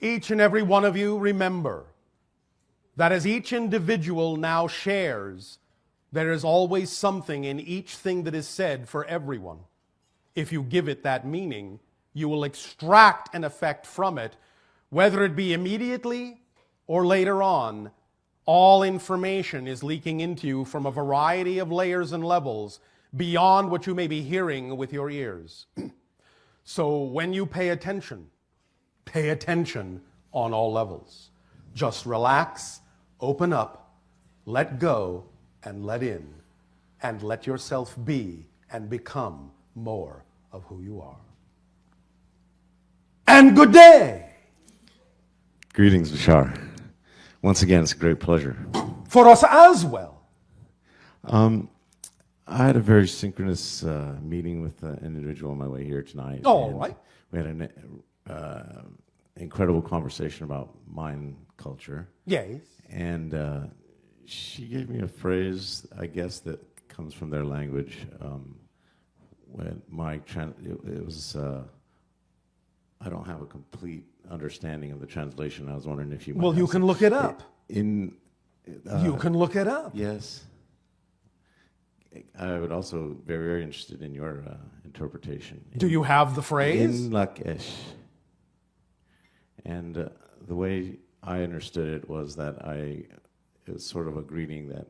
Each and every one of you remember that as each individual now shares, there is always something in each thing that is said for everyone. If you give it that meaning, you will extract an effect from it, whether it be immediately or later on. All information is leaking into you from a variety of layers and levels beyond what you may be hearing with your ears. So when you pay attention on all levels. Just relax, open up, let go, and let in, and let yourself be and become more of who you are. And good day! Greetings, Bashar. Once again, it's a great pleasure. For us as well. I had a very synchronous meeting with an individual on my way here tonight. All right. We had an incredible conversation about mind culture. Yes. And she gave me a phrase, I guess, that comes from their language. When it was, I don't have a complete understanding of the translation. I was wondering if you might. Well, you can look it up. You can look it up. Yes. I would also be very, very interested in your interpretation. Do you have the phrase? In Lakesh. And the way I understood it was that it was sort of a greeting that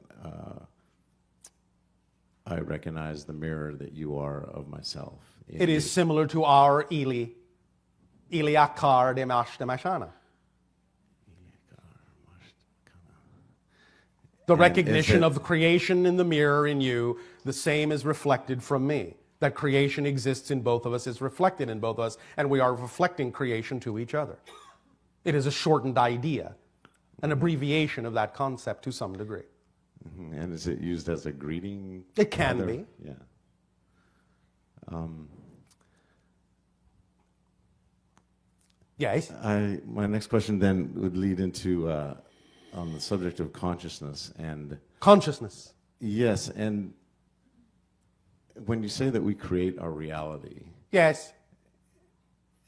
I recognize the mirror that you are of myself. It is similar to our Ili Akar de Mashana. The recognition of the creation in the mirror in you, the same is reflected from me. That creation exists in both of us, is reflected in both of us, and we are reflecting creation to each other. It is a shortened idea, an abbreviation of that concept to some degree. Mm-hmm. And is it used as a greeting? It can be. Yeah. Yes. My next question then would lead into on the subject of consciousness and consciousness. Yes, and when you say that we create our reality. Yes.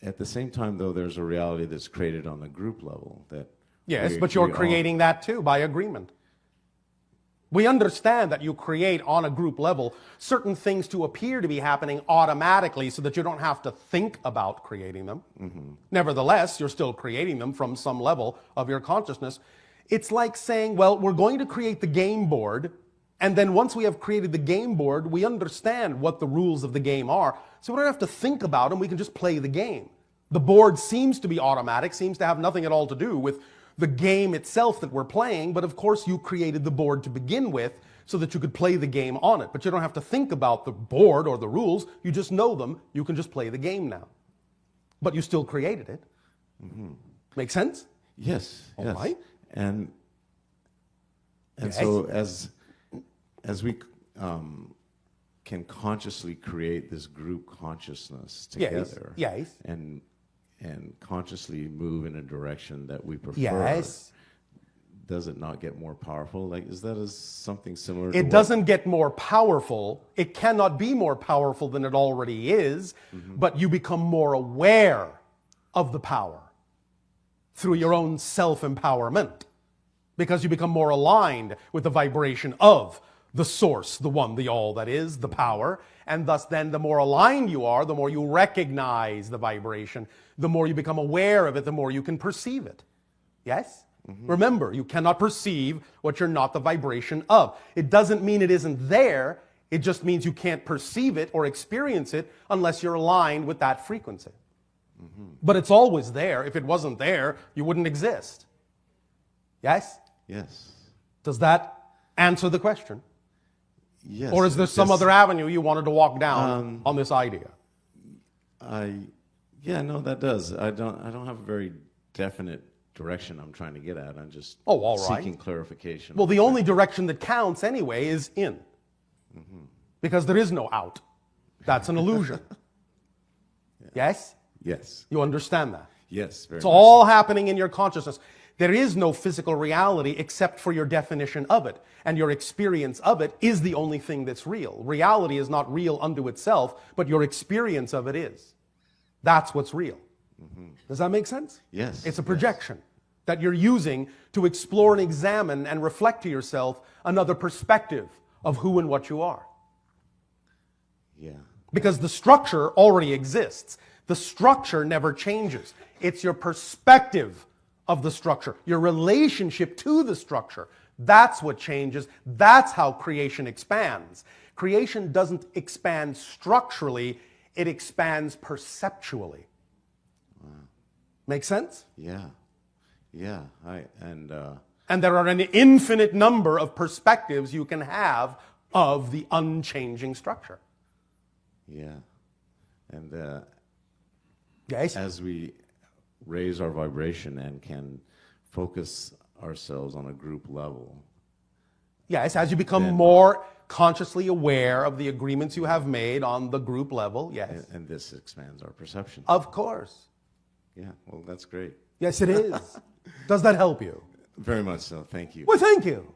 At the same time, though, there's a reality that's created on the group level. Yes, but you're creating that too by agreement. We understand that you create on a group level certain things to appear to be happening automatically so that you don't have to think about creating them. Mm-hmm. Nevertheless, you're still creating them from some level of your consciousness. It's like saying, well, we're going to create the game board, and then once we have created the game board, we understand what the rules of the game are, so we don't have to think about them, we can just play the game. The board seems to be automatic, seems to have nothing at all to do with the game itself that we're playing, but of course you created the board to begin with so that you could play the game on it. But you don't have to think about the board or the rules, you just know them, you can just play the game now. But you still created it. Mm-hmm. Make sense? Yes. All right. And yes. So as we can consciously create this group consciousness together, yes. and consciously move in a direction that we prefer, yes. Does it not get more powerful? Like, is that something similar to it doesn't get more powerful. It cannot be more powerful than it already is, mm-hmm. But you become more aware of the power through your own self-empowerment, because you become more aligned with the vibration of the source, the one, the all that is, the power, and thus then the more aligned you are, the more you recognize the vibration, the more you become aware of it, the more you can perceive it. Yes? Mm-hmm. Remember, you cannot perceive what you're not the vibration of. It doesn't mean it isn't there, it just means you can't perceive it or experience it unless you're aligned with that frequency. Mm-hmm. But it's always there. If it wasn't there, you wouldn't exist. Yes? Yes. Does that answer the question? Yes. Or is there some other avenue you wanted to walk down on this idea? Yeah, no, that does. I don't have a very definite direction I'm trying to get at. I'm just seeking clarification. Well, the only direction that counts anyway is in. Mm-hmm. Because there is no out. That's an illusion. Yeah. Yes? Yes. You understand that? Yes. It's all happening in your consciousness. There is no physical reality except for your definition of it. And your experience of it is the only thing that's real. Reality is not real unto itself, but your experience of it is. That's what's real. Does that make sense? Yes. It's a projection that you're using to explore and examine and reflect to yourself another perspective of who and what you are. Yeah. Because the structure already exists. The structure never changes. It's your perspective of the structure, your relationship to the structure. That's what changes. That's how creation expands. Creation doesn't expand structurally, it expands perceptually. Wow. Make sense? Yeah. Yeah. And there are an infinite number of perspectives you can have of the unchanging structure. Yeah. And Yes? as we raise our vibration and can focus ourselves on a group level. Yes, as you become more consciously aware of the agreements you have made on the group level, yes. And this expands our perception. Of course. Yeah, well, that's great. Yes, it is. Does that help you? Very much so. Thank you. Well, thank you.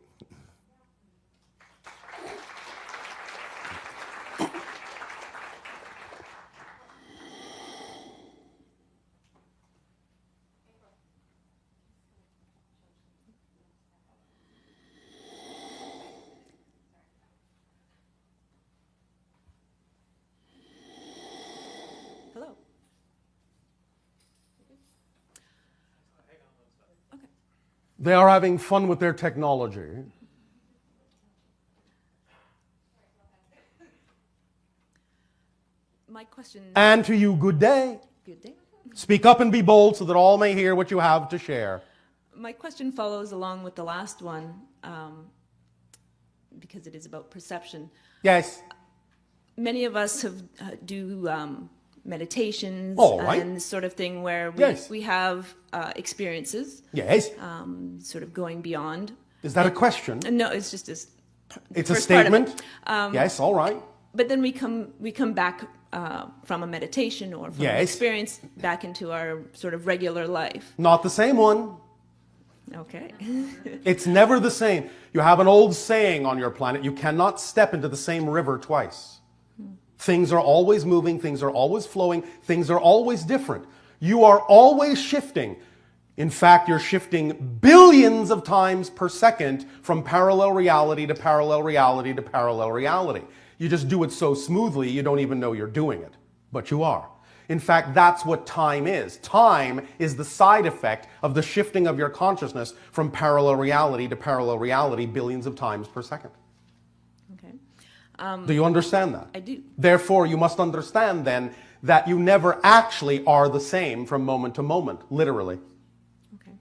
Hello. Okay. They are having fun with their technology. My question. And to you, good day. Good day. Speak up and be bold so that all may hear what you have to share. My question follows along with the last one because it is about perception. Yes. Many of us do meditations All right. and this sort of thing where Yes. we have experiences, Yes. sort of going beyond. Is that a question? No, it's just this. It's a first part of it. statement? Yes, all right. But then we come back from a meditation or from an Yes. experience back into our sort of regular life. Not the same one. Okay. It's never the same. You have an old saying on your planet, you cannot step into the same river twice. Things are always moving, things are always flowing, things are always different. You are always shifting. In fact, you're shifting billions of times per second from parallel reality to parallel reality to parallel reality. You just do it so smoothly, you don't even know you're doing it. But you are. In fact, that's what time is. Time is the side effect of the shifting of your consciousness from parallel reality to parallel reality billions of times per second. Okay. Do you understand that? I do. Therefore, you must understand then that you never actually are the same from moment to moment, literally. Okay.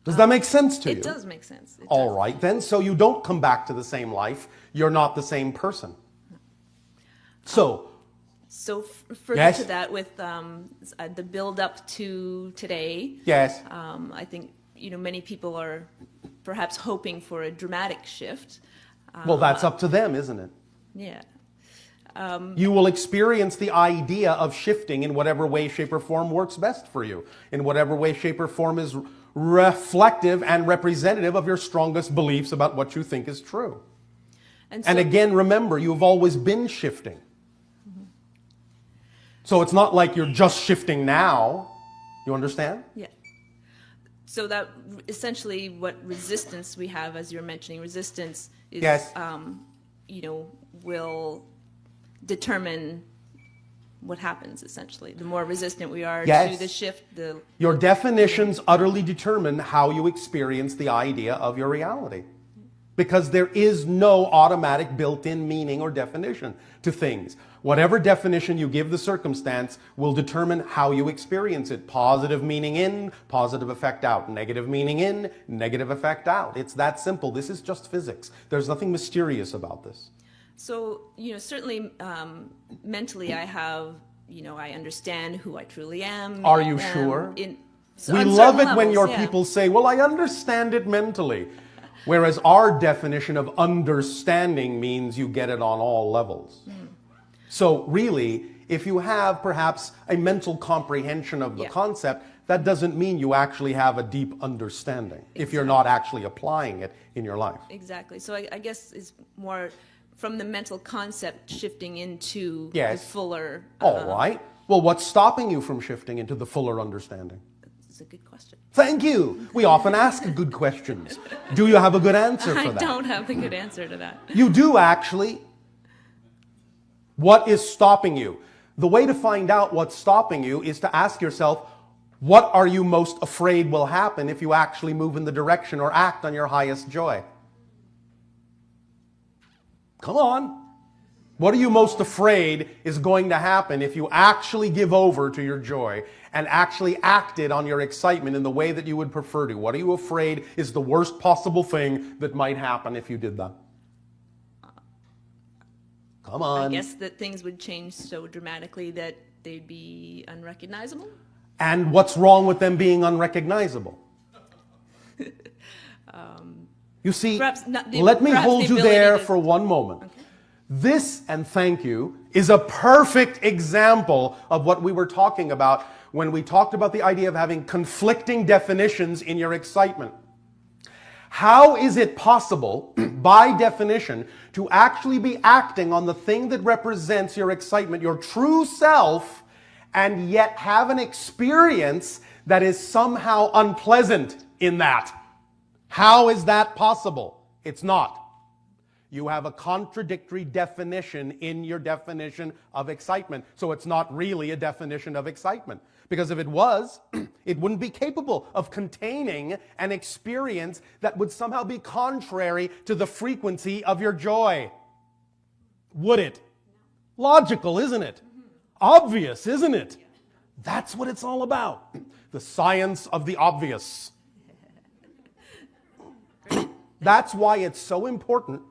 Does that make sense to you? It does make sense. It All does. right, then. So you don't come back to the same life. You're not the same person. So, So further Yes. to that, with the build up to today, yes. I think many people are perhaps hoping for a dramatic shift. Well, that's up to them, isn't it? Yeah. You will experience the idea of shifting in whatever way, shape, or form works best for you. In whatever way, shape, or form is reflective and representative of your strongest beliefs about what you think is true. And And again, remember, you've always been shifting. So it's not like you're just shifting now. You understand? yeah. So that essentially what resistance we have, as you're mentioning, resistance is, Yes. will determine what happens, essentially. The more resistant we are Yes. to the shift, the Your definitions utterly determine how you experience the idea of your reality. Because there is no automatic built-in meaning or definition to things. Whatever definition you give the circumstance will determine how you experience it. Positive meaning in, positive effect out. Negative meaning in, negative effect out. It's that simple. This is just physics. There's nothing mysterious about this. So, certainly mentally I have, I understand who I truly am. Are you sure? So We on love certain it when levels, your yeah. people say, well, I understand it mentally. Whereas our definition of understanding means you get it on all levels. So really, if you have perhaps a mental comprehension of the Yeah. concept, that doesn't mean you actually have a deep understanding if you're not actually applying it in your life. Exactly. So I guess it's more from the mental concept shifting into Yes. the fuller. All right. Well, what's stopping you from shifting into the fuller understanding? It's a good question. Thank you. We often ask good questions. Do you have a good answer for I that? don't have the good answer to that. You do, actually. What is stopping you? The way to find out what's stopping you is to ask yourself, what are you most afraid will happen if you actually move in the direction or act on your highest joy? Come on. What are you most afraid is going to happen if you actually give over to your joy and actually acted on your excitement in the way that you would prefer to? What are you afraid is the worst possible thing that might happen if you did that? Come on. I guess that things would change so dramatically that they'd be unrecognizable. And what's wrong with them being unrecognizable? You see, let me hold you there for one moment. Okay. This, and thank you, is a perfect example of what we were talking about when we talked about the idea of having conflicting definitions in your excitement. How is it possible, by definition, to actually be acting on the thing that represents your excitement, your true self, and yet have an experience that is somehow unpleasant in that? How is that possible? It's not. You have a contradictory definition in your definition of excitement. So it's not really a definition of excitement. Because if it was, it wouldn't be capable of containing an experience that would somehow be contrary to the frequency of your joy. Would it? Logical, isn't it? Obvious, isn't it? That's what it's all about. The science of the obvious. That's why it's so important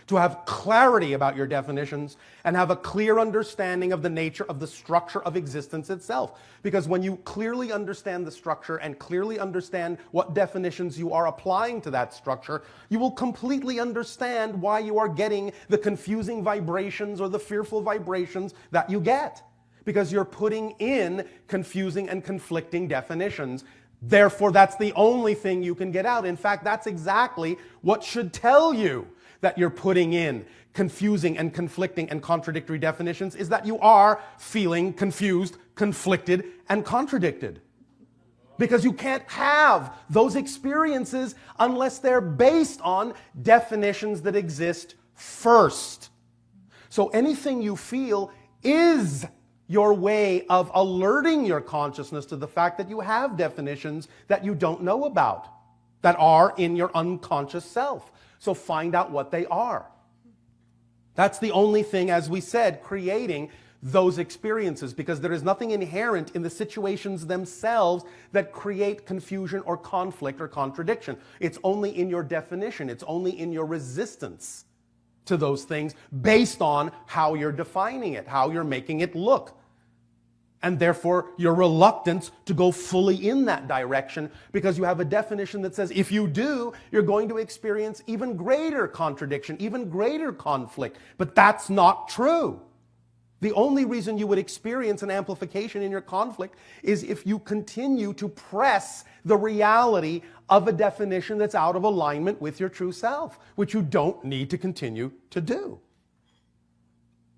to have clarity about your definitions and have a clear understanding of the nature of the structure of existence itself. Because when you clearly understand the structure and clearly understand what definitions you are applying to that structure, you will completely understand why you are getting the confusing vibrations or the fearful vibrations that you get. Because you're putting in confusing and conflicting definitions. Therefore, that's the only thing you can get out. In fact, that's exactly what should tell you that you're putting in confusing and conflicting and contradictory definitions, is that you are feeling confused, conflicted, and contradicted. Because you can't have those experiences unless they're based on definitions that exist first. So anything you feel is your way of alerting your consciousness to the fact that you have definitions that you don't know about, that are in your unconscious self. So find out what they are. That's the only thing, as we said, creating those experiences, because there is nothing inherent in the situations themselves that create confusion or conflict or contradiction. It's only in your definition. It's only in your resistance to those things based on how you're defining it, how you're making it look. And therefore, your reluctance to go fully in that direction, because you have a definition that says if you do, you're going to experience even greater contradiction, even greater conflict. But that's not true. The only reason you would experience an amplification in your conflict is if you continue to press the reality of a definition that's out of alignment with your true self, which you don't need to continue to do.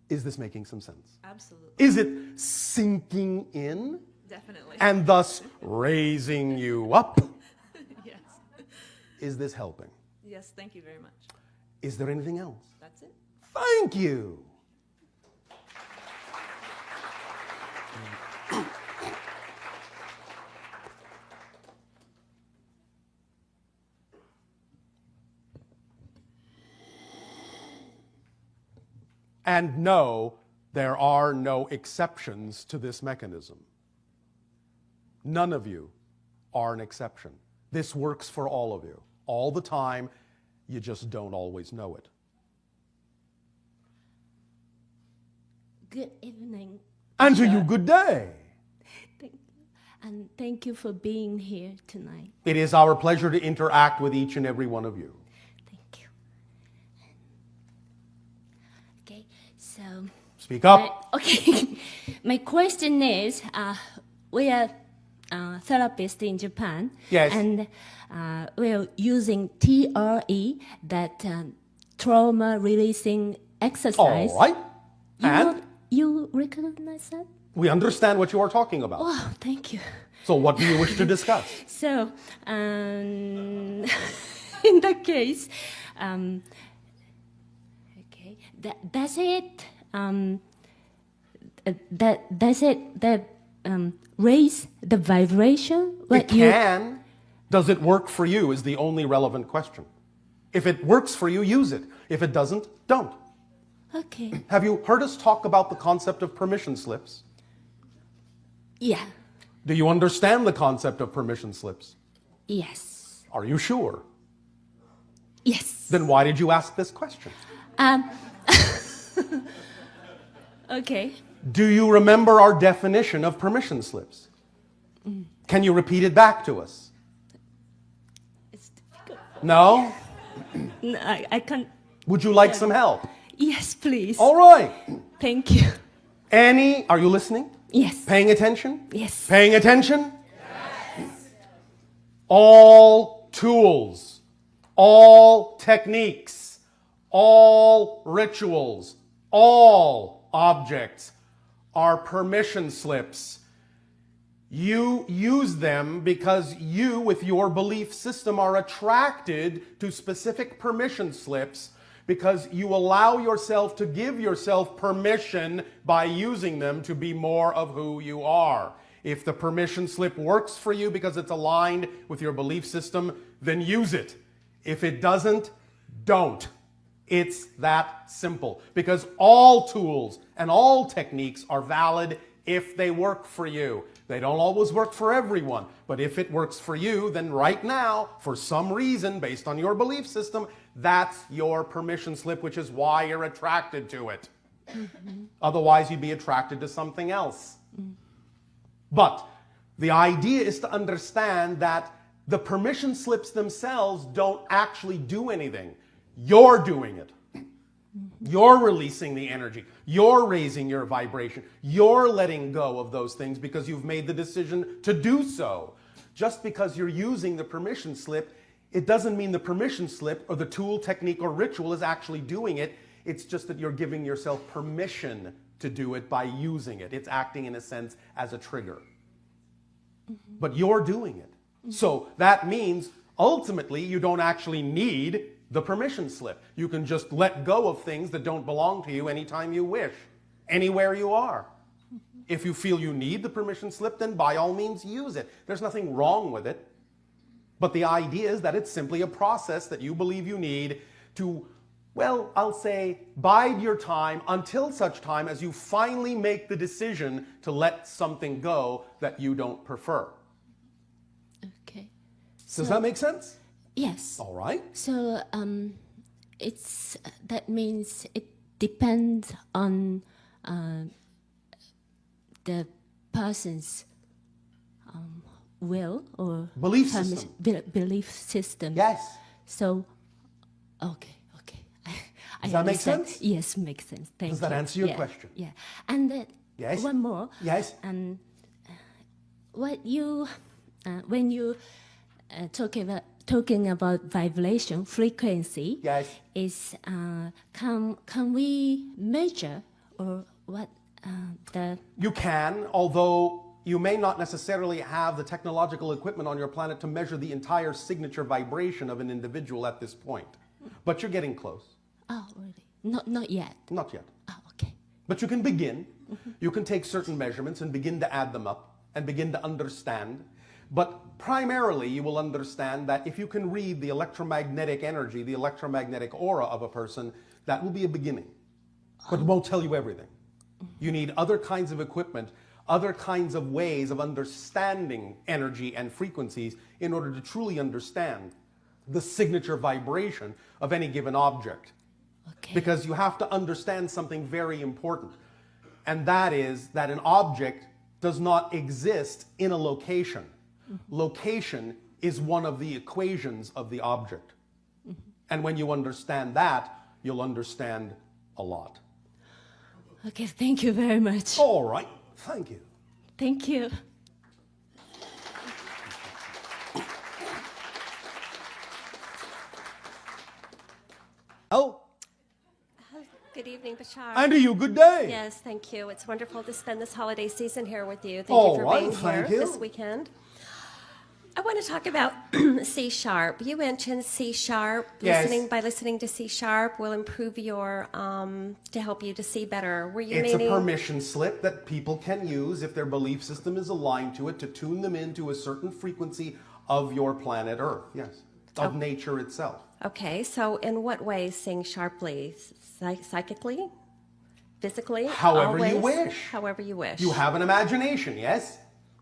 Is this making some sense? Absolutely. Is it sinking in? Definitely. And thus raising you up? Yes. Is this helping? Yes, thank you very much. Is there anything else? That's it. Thank you. And no, there are no exceptions to this mechanism. None of you are an exception. This works for all of you, all the time. You just don't always know it. Good evening. And to you, good day. Thank you. And thank you for being here tonight. It is our pleasure to interact with each and every one of you. Thank you. Okay, so... Speak up. Okay, my question is, we are therapists in Japan. Yes. And we are using TRE, that trauma releasing exercise. All right. And? You recognize that? We understand what you are talking about. Oh, thank you. So what do you wish to discuss? So, in that case, okay, does it raise the vibration? It can. Does it work for you is the only relevant question. If it works for you, use it. If it doesn't, don't. Okay. Have you heard us talk about the concept of permission slips? Yeah. Do you understand the concept of permission slips? Yes. Are you sure? Yes. Then why did you ask this question? Okay. Do you remember our definition of permission slips? Can you repeat it back to us? It's difficult. No? No, I can't. Would you like some help? Yes, please. All right. Thank you. Are you listening? Yes. Paying attention? Yes. Paying attention? Yes. All tools, all techniques, all rituals, all objects are permission slips. You use them because you, with your belief system, are attracted to specific permission slips because you allow yourself to give yourself permission by using them to be more of who you are. If the permission slip works for you because it's aligned with your belief system, then use it. If it doesn't, don't. It's that simple. Because all tools and all techniques are valid if they work for you. They don't always work for everyone, but if it works for you, then right now, for some reason, based on your belief system, that's your permission slip, which is why you're attracted to it. Otherwise, you'd be attracted to something else. But the idea is to understand that the permission slips themselves don't actually do anything. You're doing it. You're releasing the energy. You're raising your vibration. You're letting go of those things because you've made the decision to do so. Just because you're using the permission slip, it doesn't mean the permission slip or the tool, technique, or ritual is actually doing it. It's just that you're giving yourself permission to do it by using it. It's acting, in a sense, as a trigger. But you're doing it. So that means, ultimately, you don't actually need the permission slip. You can just let go of things that don't belong to you anytime you wish, anywhere you are. If you feel you need the permission slip, then by all means use it. There's nothing wrong with it. But the idea is that it's simply a process that you believe you need to, well, I'll say, bide your time until such time as you finally make the decision to let something go that you don't prefer. Okay. Does that make sense? Yes. All right. So that means it depends on the person's will or Belief system. Belief system. Yes. So, okay. Does that make sense? Yes, makes sense. Thank you. Does that answer your question? Yeah. And then Yes. one more. Yes. What you when you talking about vibration frequency, Yes. is can we measure or what the You can, although you may not necessarily have the technological equipment on your planet to measure the entire signature vibration of an individual at this point. But you're getting close. oh really not yet. Not yet. Oh, okay. But you can begin. You can take certain measurements and begin to add them up and begin to understand. But primarily, you will understand that if you can read the electromagnetic energy, the electromagnetic aura of a person, that will be a beginning. But it won't tell you everything. You need other kinds of equipment, other kinds of ways of understanding energy and frequencies in order to truly understand the signature vibration of any given object. Okay. Because you have to understand something very important. And that is that an object does not exist in a location. Location is one of the equations of the object. And when you understand that, you'll understand a lot. Okay, thank you very much. All right. Thank you. Thank you. Oh, Good evening. evening, Bashar. And to you, good day. Yes, thank you. It's wonderful to spend this holiday season here with you. Thank All you for right, being thank here you. this weekend. I want to talk about C sharp. You mentioned C sharp. Yes. Listening to C sharp will improve your to help you to see better. Were you It's a meaning? permission slip that people can use if their belief system is aligned to it to tune them into a certain frequency of your planet Earth. Yes, of nature itself. Okay, so in what ways sing sharply? Psychically? Physically? However you Always? wish. However you wish. You have an imagination, yes?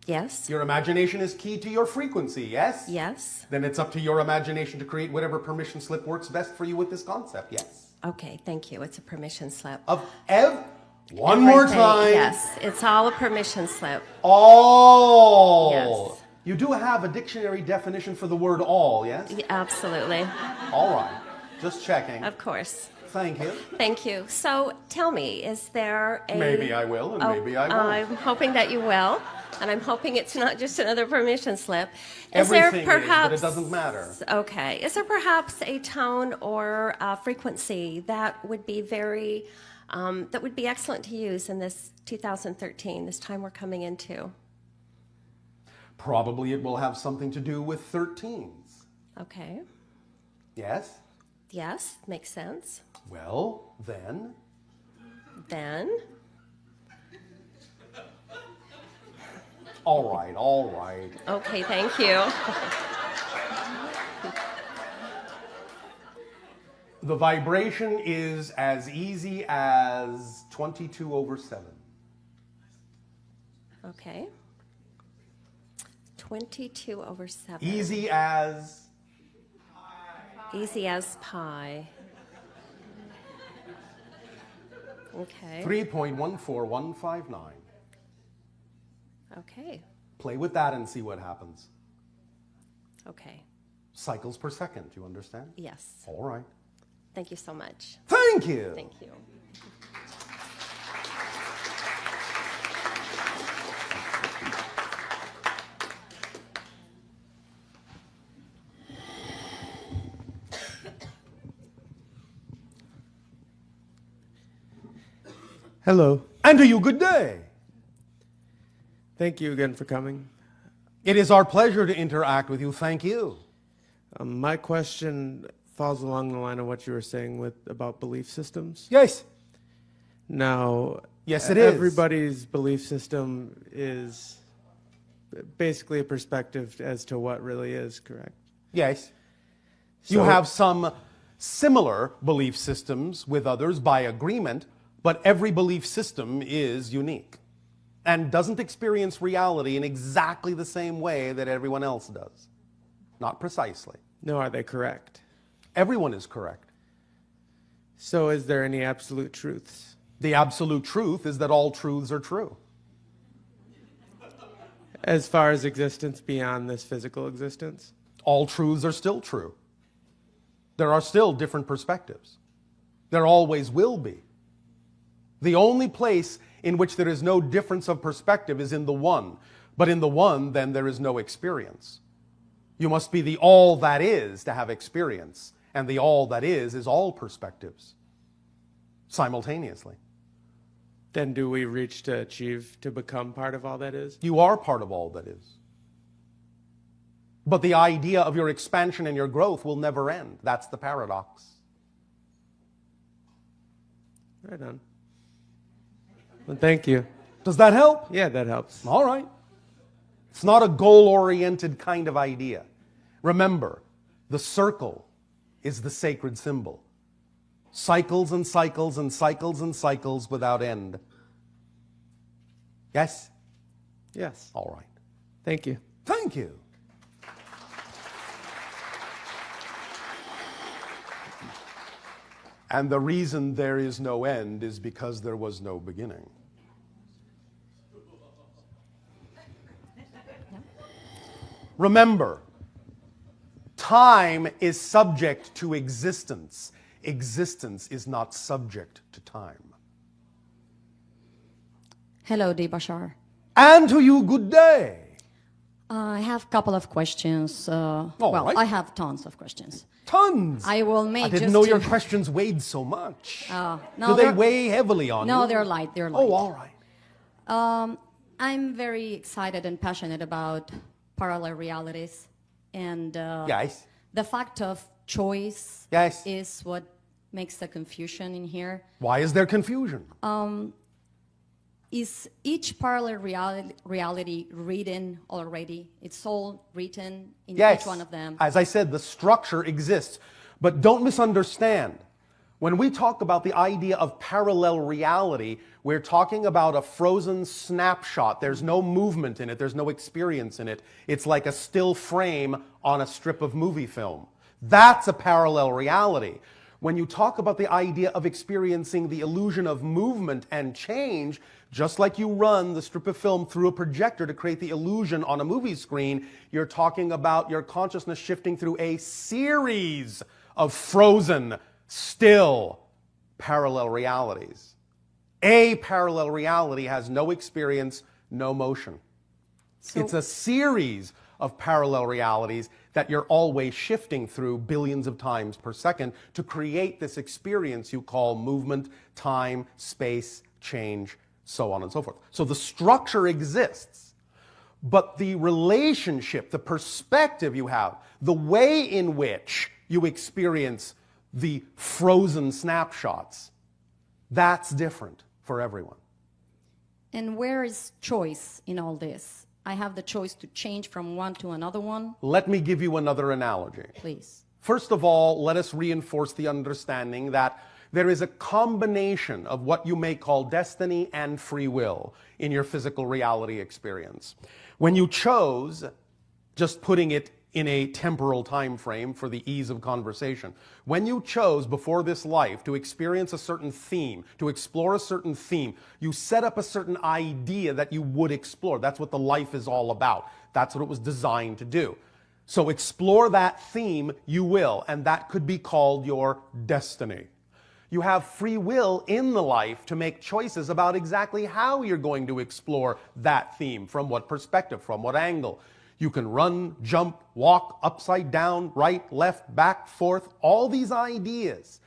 Yes. Your imagination is key to your frequency, yes? Yes. Then it's up to your imagination to create whatever permission slip works best for you with this concept, yes? Okay, thank you. It's a permission slip. One more Everything, time. Yes, it's all a permission slip. All. Yes. You do have a dictionary definition for the word all, yes? Absolutely. All right. Just checking. Of course. Thank you. Thank you. So tell me, is there a... Maybe I will and maybe I won't. I'm hoping that you will. And I'm hoping it's not just another permission slip. Everything is, but it doesn't matter. Okay. Is there perhaps a tone or a frequency that would be that would be excellent to use in this 2013, this time we're coming into? Probably it will have something to do with 13s. Okay. Yes? Yes, makes sense. Well, then... Then... All right, all right. Okay, thank you. The vibration is as easy as 22/7. Okay. 22/7. Easy as... Easy as pie. Okay. 3.14159. Okay. Play with that and see what happens. Okay. Cycles per second, you understand? Yes. All right. Thank you so much. Thank you. Thank you. Hello. And to you, good day. Thank you again for coming. It is our pleasure to interact with you. Thank you. My question falls along the line of what you were saying about belief systems. Yes. Now, Yes, it is. everybody's belief system is basically a perspective as to what really is, correct? Yes. You So- have some similar belief systems with others by agreement, but every belief system is unique and doesn't experience reality in exactly the same way that everyone else does. Not precisely. No, are they correct? Everyone is correct. So is there any absolute truths? The absolute truth is that all truths are true. As far as existence beyond this physical existence? All truths are still true. There are still different perspectives. There always will be. The only place in which there is no difference of perspective is in the one. But in the one, then there is no experience. You must be the all that is to have experience. And the all that is all perspectives simultaneously. Then do we reach to achieve to become part of all that is? You are part of all that is. But the idea of your expansion and your growth will never end. That's the paradox. Right on. Well, thank you. Does that help? Yeah, that helps. All right. It's not a goal-oriented kind of idea. Remember, the circle is the sacred symbol. Cycles and cycles and cycles and cycles without end. Yes? Yes. All right. Thank you. Thank you. And the reason there is no end is because there was no beginning. Remember, time is subject to existence. Existence is not subject to time. Hello, Bashar. And to you, good day. I have a couple of questions. Well, right. I have tons of questions. Tons. I will make I didn't just know to- your questions weighed so much. No, Do they they're- weigh heavily on you? No, they're light. They're light. Oh, all right. I'm very excited and passionate about parallel realities, and Yes. the fact of choice Yes. is what makes the confusion in here. Why is there confusion? Is each parallel reality written already? It's all written in Yes. each one of them. As I said, the structure exists. But don't misunderstand. When we talk about the idea of parallel reality, we're talking about a frozen snapshot. There's no movement in it. There's no experience in it. It's like a still frame on a strip of movie film. That's a parallel reality. When you talk about the idea of experiencing the illusion of movement and change, just like you run the strip of film through a projector to create the illusion on a movie screen, you're talking about your consciousness shifting through a series of frozen, still, parallel realities. A parallel reality has no experience, no motion. It's a series of parallel realities that you're always shifting through billions of times per second to create this experience you call movement, time, space, change, so on and so forth. So the structure exists, but the relationship, the perspective you have, the way in which you experience the frozen snapshots, that's different for everyone. And where is choice in all this? I have the choice to change from one to another one. Let me give you another analogy. Please. First of all, let us reinforce the understanding that there is a combination of what you may call destiny and free will in your physical reality experience. When you chose, just putting it in a temporal time frame for the ease of conversation, when you chose before this life to experience a certain theme, to explore a certain theme, you set up a certain idea that you would explore. That's what the life is all about. That's what it was designed to do. So explore that theme, you will, and that could be called your destiny. You have free will in the life to make choices about exactly how you're going to explore that theme, from what perspective, from what angle. You can run, jump, walk, upside down, right, left, back, forth, all these ideas.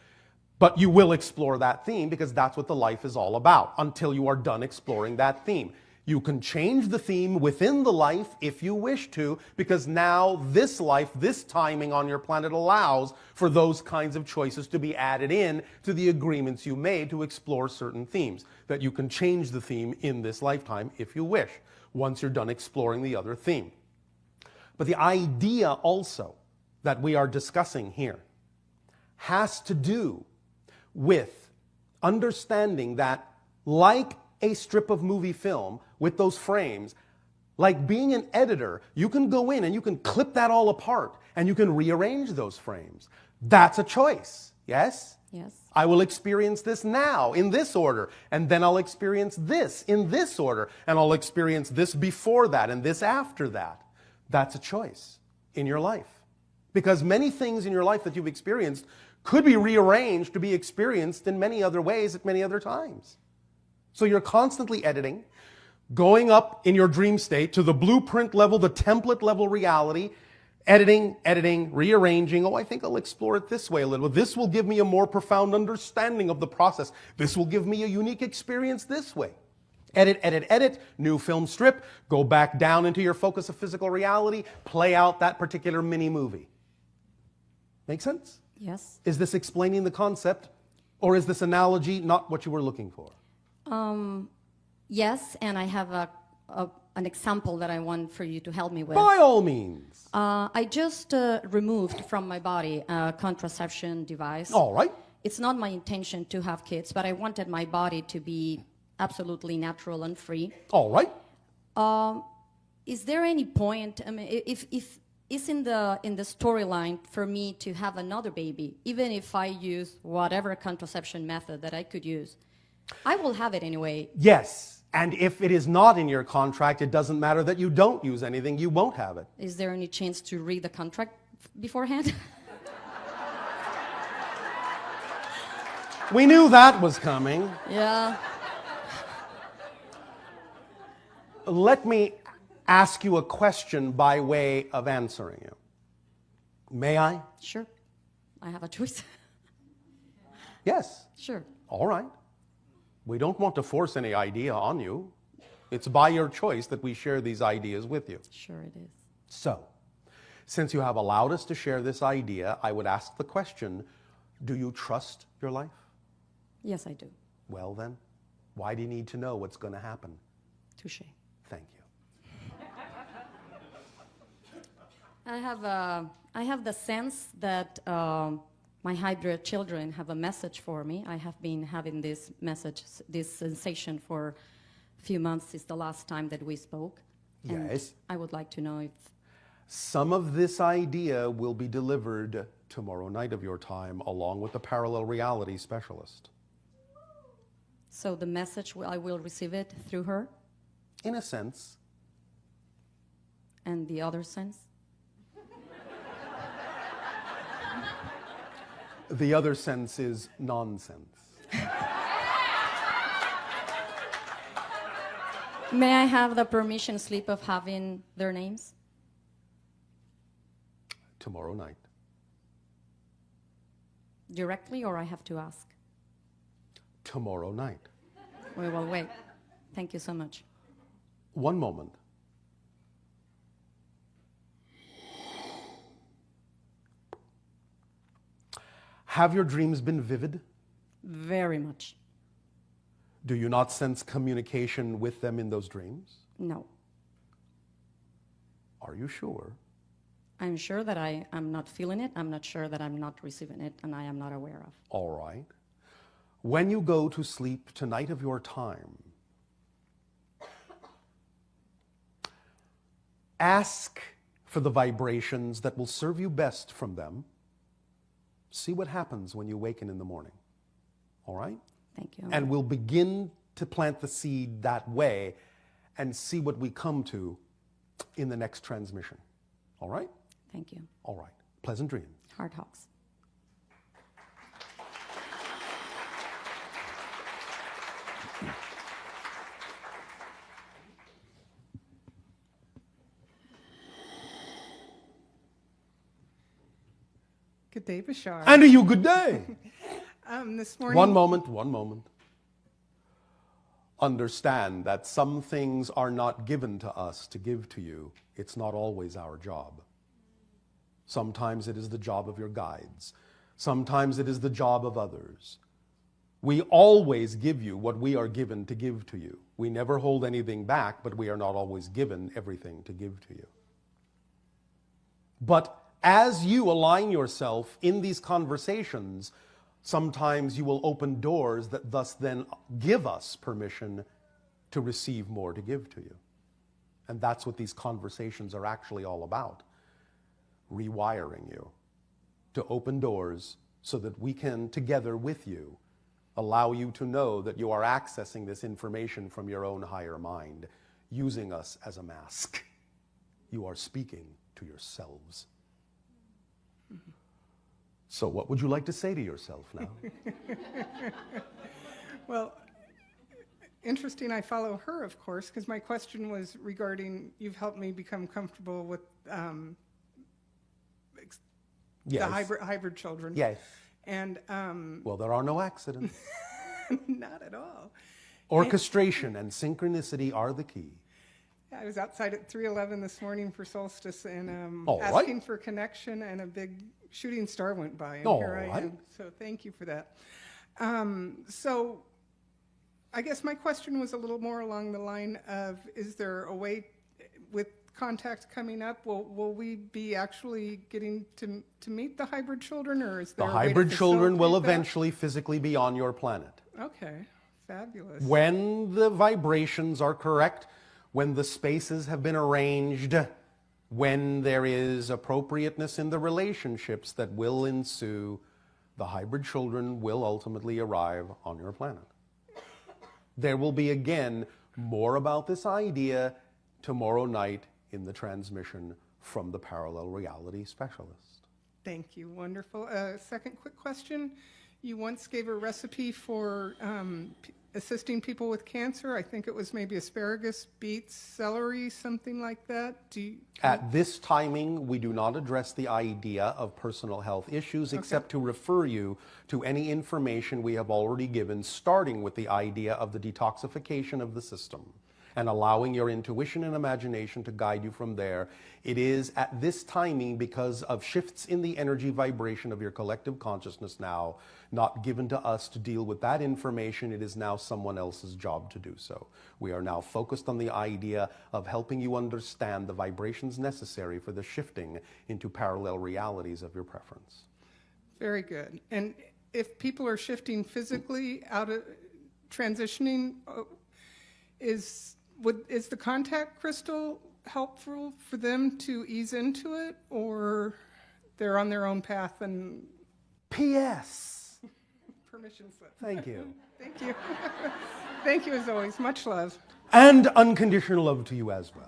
But you will explore that theme because that's what the life is all about until you are done exploring that theme. You can change the theme within the life if you wish to, because now this life, this timing on your planet allows for those kinds of choices to be added in to the agreements you made to explore certain themes. That you can change the theme in this lifetime if you wish, once you're done exploring the other theme. But the idea also that we are discussing here has to do with understanding that, like a strip of movie film with those frames, like being an editor, you can go in and you can clip that all apart and you can rearrange those frames. That's a choice, yes? Yes. I will experience this now in this order, and then I'll experience this in this order, and I'll experience this before that and this after that. That's a choice in your life. Because many things in your life that you've experienced could be rearranged to be experienced in many other ways at many other times. So you're constantly editing, going up in your dream state to the blueprint level, the template level reality, editing, rearranging. Oh, I think I'll explore it this way a little. This will give me a more profound understanding of the process. This will give me a unique experience this way. Edit, new film strip, go back down into your focus of physical reality, play out that particular mini movie. Make sense? Yes. Is this explaining the concept, or is this analogy not what you were looking for? Yes, and I have an example that I want for you to help me with. By all means. I just removed from my body a contraception device. All right. It's not my intention to have kids, but I wanted my body to be absolutely natural and free. All right. Is there any point? I mean, if it's in the storyline for me to have another baby, even if I use whatever contraception method that I could use, I will have it anyway. Yes. And if it is not in your contract, it doesn't matter that you don't use anything, you won't have it. Is there any chance to read the contract beforehand? We knew that was coming. Yeah. Let me ask you a question by way of answering you. May I? Sure. I have a choice. Yes. Sure. All right. We don't want to force any idea on you. It's by your choice that we share these ideas with you. Sure it is. So, since you have allowed us to share this idea, I would ask the question, do you trust your life? Yes, I do. Well then, why do you need to know what's going to happen? Touche. Thank you. I have the sense that my hybrid children have a message for me. I have been having this message, this sensation for a few months since the last time that we spoke. And Yes. I would like to know if... Some of this idea will be delivered tomorrow night of your time along with the parallel reality specialist. So the message, I will receive it through her? In a sense. And the other sense? The other sense is nonsense. May I have the permission slip of having their names? Tomorrow night. Directly, or I have to ask? Tomorrow night. We will wait. Thank you so much. One moment. Have your dreams been vivid? Very much. Do you not sense communication with them in those dreams? No. Are you sure? I'm sure that I am not feeling it. I'm not sure that I'm not receiving it, and I am not aware of. All right. When you go to sleep tonight of your time, ask for the vibrations that will serve you best from them. See what happens when you waken in the morning. All right? Thank you. And we'll begin to plant the seed that way and see what we come to in the next transmission. All right? Thank you. All right. Pleasant dreams. Heart Hawks. Good day, Bashar. And to you, good day. This morning. One moment. Understand that some things are not given to us to give to you. It's not always our job. Sometimes it is the job of your guides. Sometimes it is the job of others. We always give you what we are given to give to you. We never hold anything back, but we are not always given everything to give to you. But as you align yourself in these conversations, sometimes you will open doors that thus then give us permission to receive more to give to you. And that's what these conversations are actually all about. Rewiring you to open doors so that we can, together with you, allow you to know that you are accessing this information from your own higher mind, using us as a mask. You are speaking to yourselves. So what would you like to say to yourself now? Well, interesting, I follow her, of course, because my question was regarding, you've helped me become comfortable with Yes. the hybrid children. Yes. And Well, there are no accidents. not at all. Orchestration and synchronicity are the key. I was outside at 3:11 this morning for solstice and All right. asking for connection, and a big shooting star went by, and All here I right. am. So thank you for that. So I guess my question was a little more along the line of, is there a way, with contact coming up, will we be actually getting to meet the hybrid children, or is The there a way to hybrid children will facilitate that? eventually physically be on your planet. Okay, fabulous. When the vibrations are correct, when the spaces have been arranged, when there is appropriateness in the relationships that will ensue, the hybrid children will ultimately arrive on your planet. There will be, again, more about this idea tomorrow night in the transmission from the parallel reality specialist. Thank you. Wonderful. Second quick question. You once gave a recipe for assisting people with cancer. I think it was maybe asparagus, beets, celery, something like that. At this timing, we do not address the idea of personal health issues except to refer you to any information we have already given, starting with the idea of the detoxification of the system and allowing your intuition and imagination to guide you from there. It is at this timing, because of shifts in the energy vibration of your collective consciousness now, not given to us to deal with that information. It is now someone else's job to do so. We are now focused on the idea of helping you understand the vibrations necessary for the shifting into parallel realities of your preference. Very good. And if people are shifting physically out of transitioning, is the contact crystal helpful for them to ease into it, or they're on their own path and... P.S. Permission slip. Thank you. Thank you. Thank you as always. Much love. And unconditional love to you as well.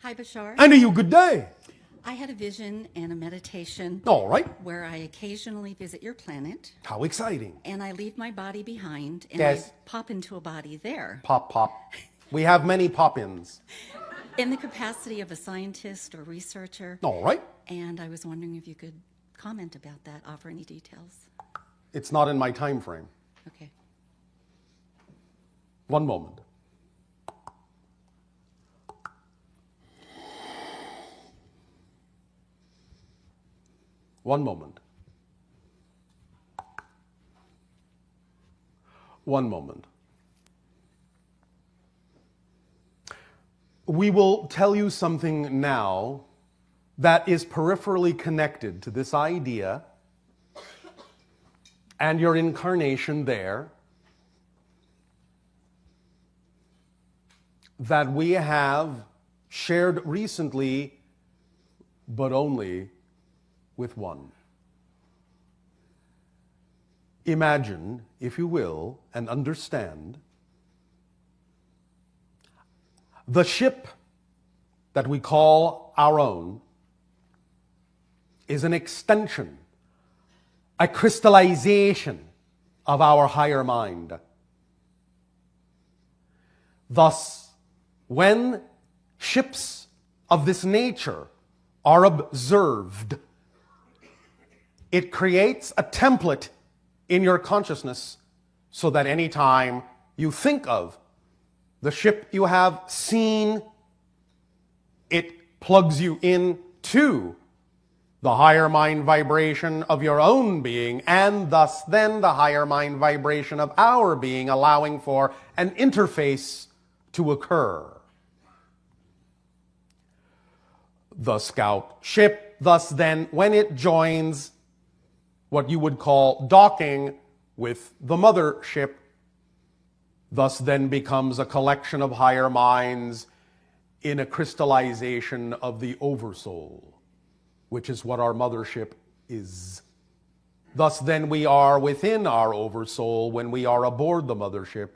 Hi, Bashar. And to you, good day. I had a vision and a meditation All right. where I occasionally visit your planet How exciting. and I leave my body behind and Yes. I pop into a body there Pop, pop. We have many pop-ins. in the capacity of a scientist or researcher. All right. And I was wondering if you could comment about that, offer any details. It's not in my time frame. Okay. One moment. One moment. One moment. We will tell you something now that is peripherally connected to this idea and your incarnation there, that we have shared recently, but only with one. Imagine, if you will, and understand the ship that we call our own is an extension, a crystallization of our higher mind. Thus, when ships of this nature are observed, it creates a template in your consciousness so that anytime you think of the ship you have seen, it plugs you in to the higher mind vibration of your own being, and thus then the higher mind vibration of our being, allowing for an interface to occur. The scout ship, thus then, when it joins what you would call docking with the mother ship, thus then becomes a collection of higher minds in a crystallization of the oversoul, which is what our mothership is. Thus then we are within our oversoul when we are aboard the mothership.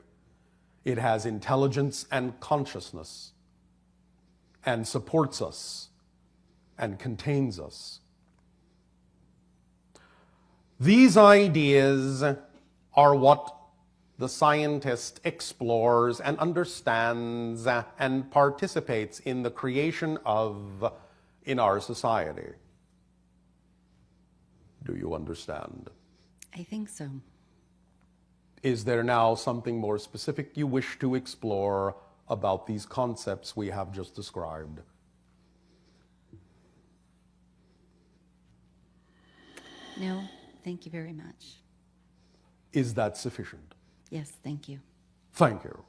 It has intelligence and consciousness and supports us and contains us. These ideas are what the scientist explores and understands and participates in the creation of in our society. Do you understand? I think so. Is there now something more specific you wish to explore about these concepts we have just described? No, thank you very much. Is that sufficient? Yes, thank you. Thank you.